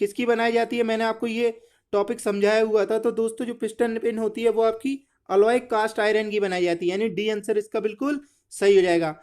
किसकी बनाई जाती है, मैंने आपको ये टॉपिक समझाया हुआ था। तो दोस्तों जो पिस्टन पिन होती है वो आपकी अलॉय कास्ट आयरन की बनाई जाती है, यानी डी आंसर इसका बिल्कुल सही हो जाएगा।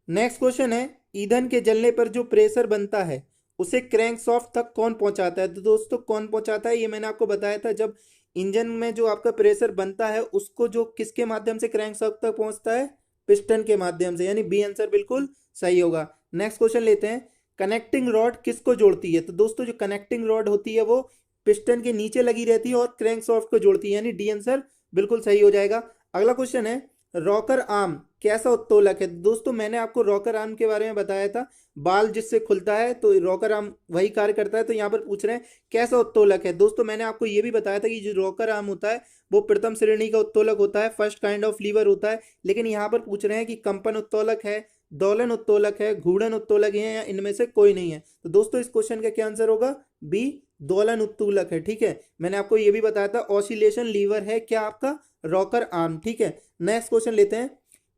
नेक्स्ट क्वेश्चन है, ईंधन के जलने पर जो प्रेशर बनता है उसे क्रैंकशाफ्ट तक कौन पहुंचाता है। तो दोस्तों कौन पहुंचाता है, ये मैंने आपको बताया था। जब इंजन में जो आपका प्रेशर बनता है उसको जो किसके माध्यम से क्रैंकशाफ्ट तक पहुंचता है, पिस्टन के माध्यम से, यानी बी आंसर बिल्कुल सही होगा। नेक्स्ट क्वेश्चन लेते हैं, कनेक्टिंग रॉड किसको जोड़ती है। तो दोस्तों जो कनेक्टिंग रॉड होती है वो पिस्टन के नीचे लगी रहती है और क्रैंकशाफ्ट को जोड़ती है, यानी डी आंसर बिल्कुल सही हो जाएगा। अगला क्वेश्चन है, रॉकर आर्म कैसा उत्तोलक है। दोस्तों मैंने आपको रॉकर आर्म के बारे में बताया था, बाल जिससे खुलता है तो रॉकर आर्म वही कार्य करता है। तो यहाँ पर पूछ रहे हैं कैसा उत्तोलक है। दोस्तों मैंने आपको ये भी बताया था कि जो रॉकर आर्म होता है वो प्रथम श्रेणी का उत्तोलक होता है, फर्स्ट काइंड ऑफ लीवर होता है। लेकिन यहाँ पर पूछ रहे हैं कि कंपन उत्तोलक है, दोलन उत्तोलक है, घूर्णन उत्तोलक है, या इनमें से कोई नहीं है। तो दोस्तों इस क्वेश्चन का क्या आंसर होगा, बी दोलन उत्तोलक है। ठीक है, मैंने आपको ये भी बताया था ऑसिलेशन लीवर है क्या आपका रॉकर आर्म। ठीक है, नेक्स्ट क्वेश्चन लेते हैं,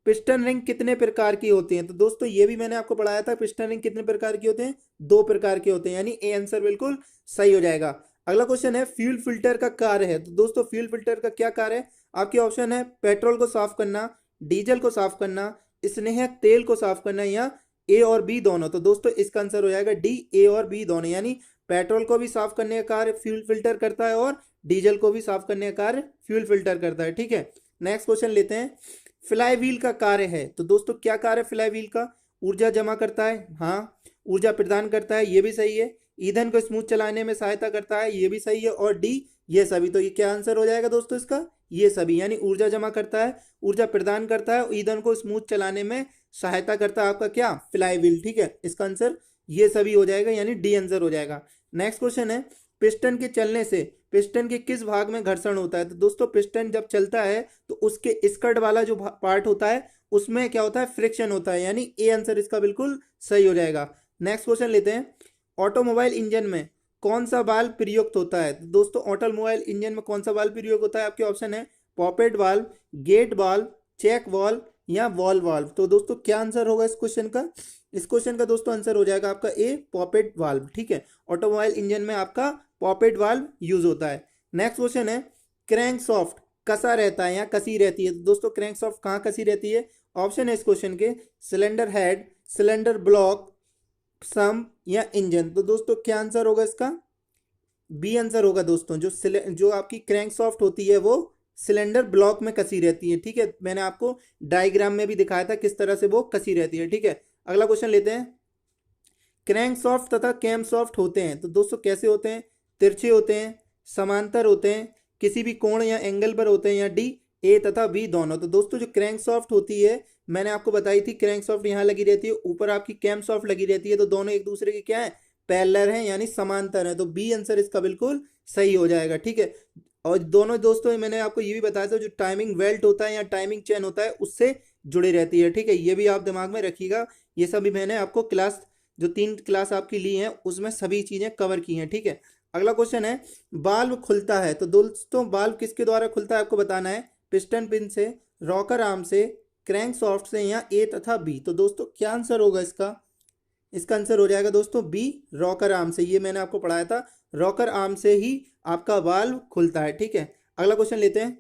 पिस्टन रिंग कितने प्रकार की होती हैं। तो दोस्तों ये भी मैंने आपको पढ़ाया था, पिस्टन रिंग कितने प्रकार की होते हैं, दो प्रकार के होते हैं, यानी ए आंसर बिल्कुल सही हो जाएगा। अगला क्वेश्चन है, फ्यूल फिल्टर का कार्य है। तो दोस्तों फ्यूल फिल्टर का क्या कार्य है, आपके ऑप्शन है पेट्रोल को साफ करना, डीजल को साफ करना, स्नेहक तेल को साफ करना, या ए और बी दोनों। तो दोस्तों इसका आंसर हो जाएगा डी, ए और बी दोनों, यानी पेट्रोल को भी साफ करने का कार्य फ्यूल फिल्टर करता है और डीजल को भी साफ करने का कार्य फ्यूल फिल्टर करता है। ठीक है, नेक्स्ट क्वेश्चन लेते हैं, फ्लाई व्हील का कार्य है। तो दोस्तों क्या कार्य फ्लाई व्हील का, ऊर्जा जमा करता है, हाँ ऊर्जा प्रदान करता है, ये भी सही है। ईंधन को स्मूथ चलाने में सहायता करता है, ये भी सही है। और डी ये सभी। तो ये क्या आंसर हो जाएगा दोस्तों इसका, ये सभी, यानी ऊर्जा जमा करता है, ऊर्जा प्रदान करता है, ईंधन को स्मूथ चलाने में सहायता करता है आपका क्या, फ्लाई व्हील। ठीक है, इसका आंसर ये सभी हो जाएगा, यानी डी आंसर हो जाएगा। नेक्स्ट क्वेश्चन है, पिस्टन के चलने से पिस्टन के किस भाग में घर्षण होता है। तो दोस्तों पिस्टन जब चलता है तो उसके स्कर्ट वाला जो पार्ट होता है उसमें क्या होता है, फ्रिक्शन होता है, यानी ए आंसर इसका बिल्कुल सही हो जाएगा। नेक्स्ट क्वेश्चन लेते हैं, ऑटोमोबाइल इंजन में कौन सा वाल्व प्रयुक्त होता है। तो दोस्तों ऑटोमोबाइल इंजन में कौन सा वाल्व प्रयोग होता है, आपके ऑप्शन है poppet valve, gate valve, check valve, या वॉल वाल्व। तो दोस्तों क्या आंसर होगा इस क्वेश्चन का, इस क्वेश्चन का दोस्तों आंसर हो जाएगा आपका ए, पॉपेट वाल्व। ठीक है, ऑटोमोबाइल इंजन में आपका पॉपेट वाल्व यूज होता है। नेक्स्ट क्वेश्चन है, क्रैंक सॉफ्ट कसा रहता है या कसी रहती है। तो दोस्तों क्रैंक सॉफ्ट कहाँ कसी रहती है, ऑप्शन है इस क्वेश्चन के सिलेंडर हेड, सिलेंडर ब्लॉक, सम, या इंजन। तो दोस्तों क्या आंसर होगा इसका, बी आंसर होगा दोस्तों। जो आपकी क्रैंक सॉफ्ट होती है वो सिलेंडर ब्लॉक में कसी रहती है। ठीक है, मैंने आपको डायग्राम में भी दिखाया था किस तरह से वो कसी रहती है। ठीक है, अगला क्वेश्चन लेते हैं, क्रैंक सॉफ्ट तथा कैम सॉफ्ट होते हैं। तो दोस्तों कैसे होते हैं, तिरछे होते हैं, समांतर होते हैं, किसी भी कोण या एंगल पर होते हैं, या डी ए तथा बी दोनों। तो दोस्तों जो क्रैंक सॉफ्ट होती है मैंने आपको बताई थी, क्रैंक सॉफ्ट यहाँ लगी रहती है, ऊपर आपकी कैम सॉफ्ट लगी रहती है, तो दोनों एक दूसरे के क्या है, पैरेलल हैं, यानी समांतर है। तो बी आंसर इसका बिल्कुल सही हो जाएगा। ठीक है, और दोनों दोस्तों मैंने आपको ये भी बताया था, जो टाइमिंग बेल्ट होता है या टाइमिंग चेन होता है उससे जुड़ी रहती है। ठीक है, ये भी आप दिमाग में रखिएगा, ये सभी मैंने आपको क्लास जो 3 क्लास आपकी ली हैं उसमें सभी चीजें कवर की हैं। ठीक है, अगला क्वेश्चन है, बाल्व खुलता है। तो दोस्तों बाल्व किसके द्वारा खुलता है आपको बताना है, पिस्टन पिन से, रॉकर आर्म से, क्रैंक सॉफ्ट से, या ए तथा बी। तो दोस्तों क्या आंसर होगा इसका, इसका आंसर हो जाएगा दोस्तों बी, रॉकर आर्म से। ये मैंने आपको पढ़ाया था, रॉकर आर्म से ही आपका वाल्व खुलता है। ठीक है, अगला क्वेश्चन लेते हैं,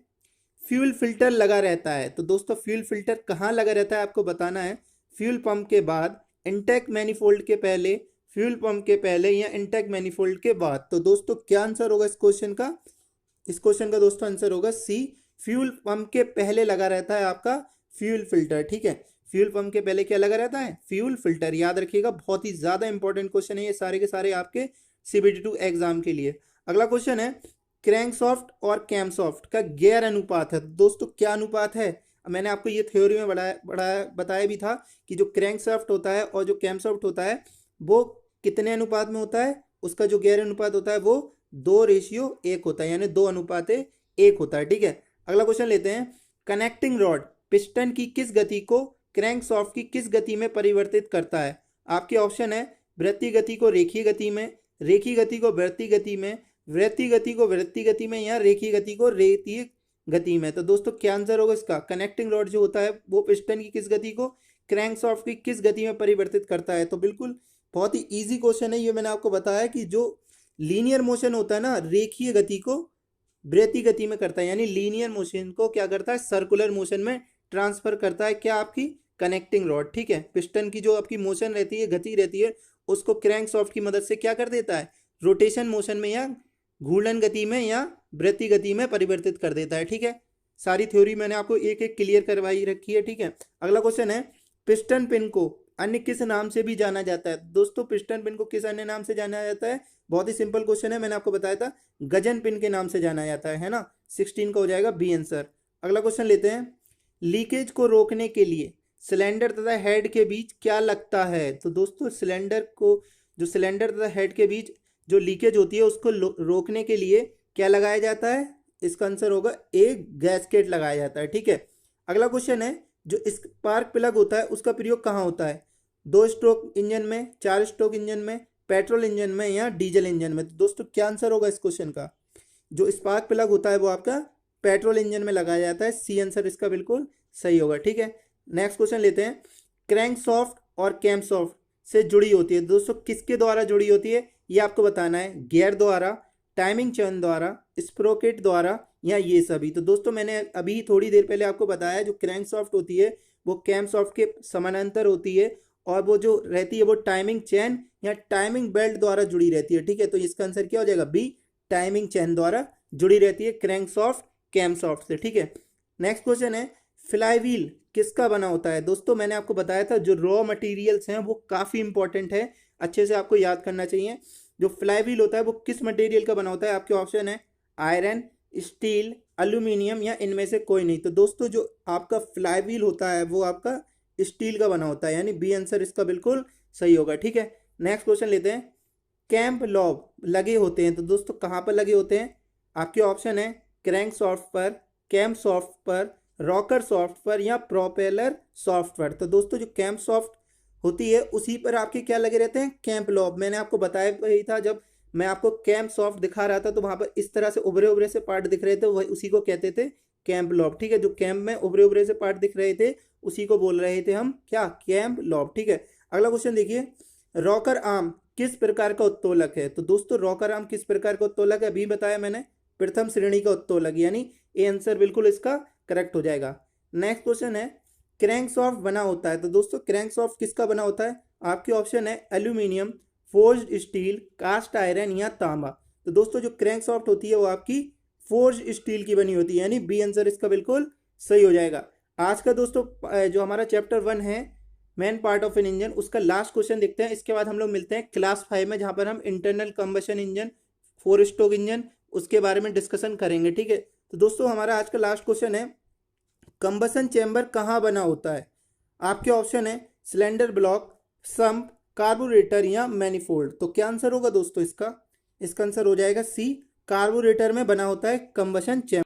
फ्यूल फिल्टर लगा रहता है। तो दोस्तों फ्यूल फिल्टर कहाँ लगा रहता है आपको बताना है, फ्यूल पंप के बाद, इंटेक मैनिफोल्ड के पहले, फ्यूल पंप के पहले, या इंटेक मैनिफोल्ड के बाद। तो दोस्तों क्या आंसर होगा इस क्वेश्चन का, इस क्वेश्चन का दोस्तों आंसर होगा सी, फ्यूल पंप के पहले लगा रहता है आपका फ्यूल फिल्टर। ठीक है, फ्यूल पंप के पहले क्या लगा रहता है, फ्यूल फिल्टर। याद रखिएगा, बहुत ही ज्यादा इंपॉर्टेंट क्वेश्चन है ये सारे के सारे आपके CBT2 एग्जाम के लिए। अगला क्वेश्चन है, क्रैंकसॉफ्ट और कैमसॉफ्ट का गैर अनुपात है। दोस्तों क्या अनुपात है, मैंने आपको ये थ्योरी में बताया भी था कि जो क्रैंकसॉफ्ट होता है और जो कैमसॉफ्ट होता है वो कितने अनुपात में होता है, उसका जो गैर अनुपात होता है वो 2:1 होता है, यानी 2:1 होता है। ठीक है, अगला क्वेश्चन लेते हैं, कनेक्टिंग रॉड पिस्टन की किस गति को क्रैंकसॉफ्ट की किस गति में परिवर्तित करता है। आपके ऑप्शन है वृत्तीय गति को रेखीय गति में, रेखीय गति को वृत्तीय गति में, वृत्तीय गति को वृत्तीय गति में, या रेखीय गति को रेखीय गति में। तो दोस्तों क्या आंसर होगा इसका, कनेक्टिंग रॉड जो होता है वो पिस्टन की किस गति को क्रैंकसॉफ्ट की किस गति में परिवर्तित करता है। तो बिल्कुल बहुत ही इजी क्वेश्चन है ये, मैंने आपको बताया कि जो लीनियर मोशन होता है ना, रेखीय गति को वृत्तीय गति में करता है, यानी लीनियर मोशन को क्या करता है, सर्कुलर मोशन में ट्रांसफर करता है। क्या, आपकी कनेक्टिंग रॉड, ठीक है। पिस्टन की जो आपकी मोशन रहती है, गति रहती है, उसको क्रैंकशाफ्ट की मदद से क्या कर देता है, रोटेशन मोशन में या घूर्णन गति में या वृत्तीय गति में परिवर्तित कर देता है, ठीक है। सारी थ्योरी मैंने आपको एक एक क्लियर करवाई रखी है, ठीक है। अगला क्वेश्चन है, पिस्टन पिन को अन्य किस नाम से भी जाना जाता है। दोस्तों पिस्टन पिन को किस अन्य नाम से जाना जाता है, बहुत ही सिंपल क्वेश्चन है, मैंने आपको बताया था गजन पिन के नाम से जाना जाता है ना। 16 का हो जाएगा बी आंसर। अगला क्वेश्चन लेते हैं, लीकेज को रोकने के लिए सिलेंडर तथा हेड के बीच क्या लगता है। तो दोस्तों सिलेंडर को, जो सिलेंडर तथा हेड के बीच जो लीकेज होती है उसको रोकने के लिए क्या लगाया जाता है, इसका आंसर होगा एक गैसकेट लगाया जाता है, ठीक है। अगला क्वेश्चन है, जो स्पार्क प्लग होता है उसका प्रयोग कहाँ होता है, 2 स्ट्रोक इंजन में, 4 स्ट्रोक इंजन में, पेट्रोल इंजन में या डीजल इंजन में। तो दोस्तों क्या आंसर होगा इस क्वेश्चन का, जो स्पार्क प्लग होता है वो आपका पेट्रोल इंजन में लगाया जाता है, सी आंसर इसका बिल्कुल सही होगा, ठीक है। नेक्स्ट क्वेश्चन लेते हैं, क्रैंकशाफ्ट और कैमशाफ्ट से जुड़ी होती है। दोस्तों किसके द्वारा जुड़ी होती है ये आपको बताना है, गियर द्वारा, टाइमिंग चेन द्वारा, स्प्रोकेट द्वारा या ये सभी। तो दोस्तों मैंने अभी थोड़ी देर पहले आपको बताया, जो क्रैंकशाफ्ट होती है वो कैमशाफ्ट के समानांतर होती है, और वो जो रहती है वो टाइमिंग चेन या टाइमिंग बेल्ट द्वारा जुड़ी रहती है, ठीक है। तो इसका आंसर क्या हो जाएगा, बी, टाइमिंग चेन द्वारा जुड़ी रहती है क्रैंकशाफ्ट कैमशाफ्ट से, ठीक है। नेक्स्ट क्वेश्चन है, फ्लाईव्हील किसका बना होता है। दोस्तों मैंने आपको बताया था जो रॉ मटेरियल्स हैं वो काफ़ी इंपॉर्टेंट है, अच्छे से आपको याद करना चाहिए। जो फ्लाईव्हील होता है वो किस मटेरियल का बना होता है, आपके ऑप्शन है आयरन, स्टील, एल्यूमिनियम या इनमें से कोई नहीं। तो दोस्तों जो आपका फ्लाईव्हील होता है वो आपका स्टील का बना होता है, यानी बी आंसर इसका बिल्कुल सही होगा, ठीक है। नेक्स्ट क्वेश्चन लेते हैं, कैंप लॉब लगे होते हैं। तो दोस्तों कहाँ पर लगे होते हैं, आपके ऑप्शन है क्रैंक सॉफ्ट पर, कैम्प सॉफ्ट पर, रॉकर सॉफ्ट पर या प्रोपेलर सॉफ्ट पर। तो दोस्तों जो कैंप सॉफ्ट होती है उसी पर आपके क्या लगे रहते हैं, कैंप लॉब। मैंने आपको बताया ही था, जब मैं आपको कैंप सॉफ्ट दिखा रहा था तो वहां पर इस तरह से उभरे उभरे से पार्ट दिख रहे थे, वही उसी को कहते थे कैंप लॉब, ठीक है। जो कैंप में उभरे उभरे से पार्ट दिख रहे थे उसी को बोल रहे थे हम क्या, कैंप लॉब, ठीक है। अगला क्वेश्चन देखिए, रॉकर आर्म किस प्रकार का उत्तोलक है। तो दोस्तों रॉकर आर्म किस प्रकार का उत्तोलक है, अभी बताया मैंने, प्रथम श्रेणी का उत्तोलक, यानी ए आंसर बिल्कुल इसका करेक्ट हो जाएगा। नेक्स्ट क्वेश्चन है, क्रैंकशाफ्ट बना होता है। तो दोस्तों क्रैंकशाफ्ट किसका बना होता है, आपके ऑप्शन है aluminium, forged steel, cast iron या तांबा। तो दोस्तों जो क्रैंकशाफ्ट होती है वो आपकी फोर्ज्ड स्टील की बनी होती है, यानी बी आंसर इसका बिल्कुल सही हो जाएगा। आज का दोस्तों जो हमारा चैप्टर 1 है main part of an engine, उसका लास्ट क्वेश्चन देखते हैं। इसके बाद हम लोग मिलते हैं क्लास 5 में, जहां पर हम internal combustion engine, 4 stroke engine, उसके बारे में डिस्कशन करेंगे, ठीक है। तो दोस्तों हमारा आज का लास्ट क्वेश्चन है, कंबशन चैम्बर कहाँ बना होता है। आपके ऑप्शन है सिलेंडर ब्लॉक, सम्प, कार्बोरेटर या मैनिफोल्ड। तो क्या आंसर होगा दोस्तों इसका, इसका आंसर हो जाएगा सी, कार्बोरेटर में बना होता है कंबशन चैम्बर।